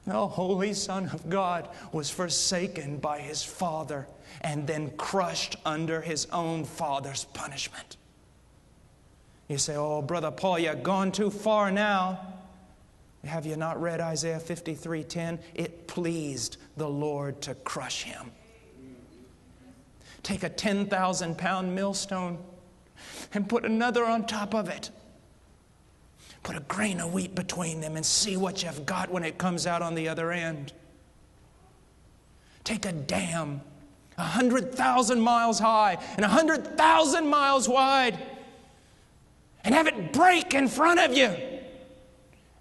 The Holy Son of God was forsaken by His Father and then crushed under His own Father's punishment. You say, oh, Brother Paul, you've gone too far now. Have you not read Isaiah 53:10? It pleased the Lord to crush Him. Take a 10,000-pound millstone and put another on top of it. Put a grain of wheat between them and see what you've got when it comes out on the other end. Take a dam 100,000 miles high and 100,000 miles wide and have it break in front of you.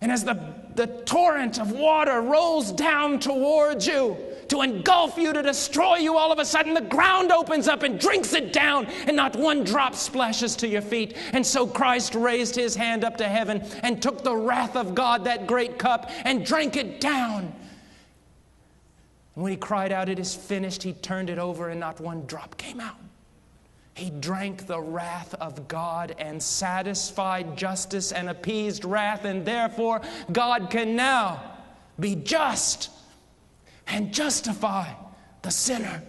And as the torrent of water rolls down towards you to engulf you, to destroy you, all of a sudden the ground opens up and drinks it down, and not one drop splashes to your feet. And so Christ raised His hand up to heaven and took the wrath of God, that great cup, and drank it down. And when He cried out, "It is finished," He turned it over and not one drop came out. He drank the wrath of God and satisfied justice and appeased wrath, and therefore God can now be just and justify the sinner.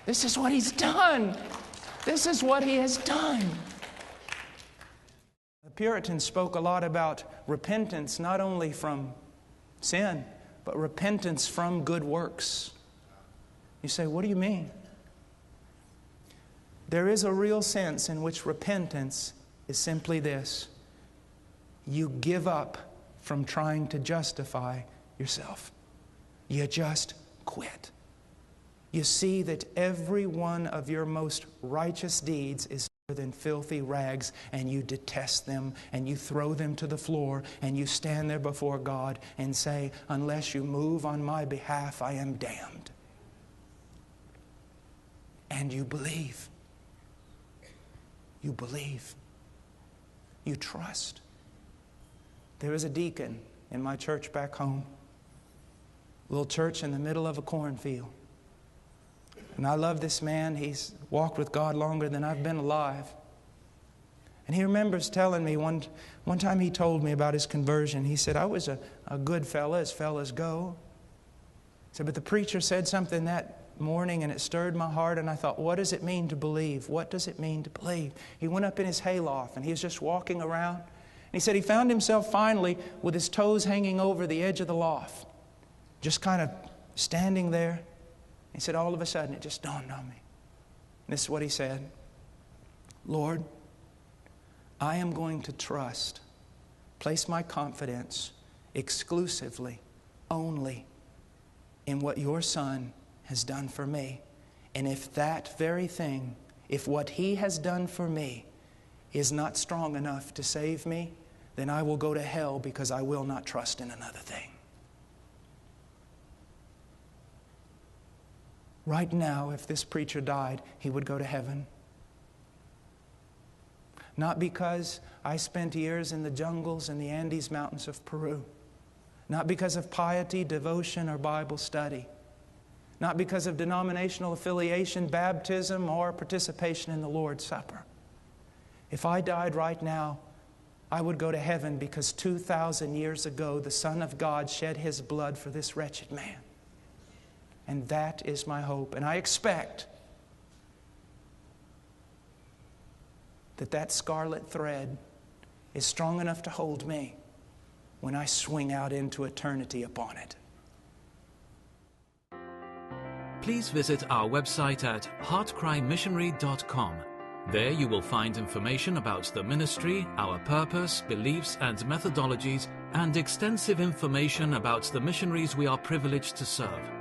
This is what He's done. This is what He has done. The Puritans spoke a lot about repentance, not only from sin, but repentance from good works. You say, what do you mean? There is a real sense in which repentance is simply this: you give up from trying to justify yourself. You just quit. You see that every one of your most righteous deeds is better than filthy rags, and you detest them, and you throw them to the floor, and you stand there before God and say, unless you move on my behalf, I am damned. And you believe. You believe. You trust. There is a deacon in my church back home. Little church in the middle of a cornfield. And I love this man. He's walked with God longer than I've been alive. And he remembers telling me one time he told me about his conversion. He said, I was a good fella as fellas go. He said, but the preacher said something that morning and it stirred my heart, and I thought, what does it mean to believe? What does it mean to believe? He went up in his hayloft and he was just walking around. And he said he found himself finally with his toes hanging over the edge of the loft, just kind of standing there. He said, all of a sudden it just dawned on me. And this is what he said: Lord, I am going to trust, place my confidence exclusively, only in what your Son has done for me. And if that very thing, if what He has done for me is not strong enough to save me, then I will go to hell, because I will not trust in another thing. Right now, if this preacher died, he would go to heaven. Not because I spent years in the jungles and the Andes Mountains of Peru. Not because of piety, devotion, or Bible study. Not because of denominational affiliation, baptism, or participation in the Lord's Supper. If I died right now, I would go to heaven because 2,000 years ago, the Son of God shed His blood for this wretched man. And that is my hope. And I expect that scarlet thread is strong enough to hold me when I swing out into eternity upon it. Please visit our website at heartcrymissionary.com. There you will find information about the ministry, our purpose, beliefs and methodologies, and extensive information about the missionaries we are privileged to serve.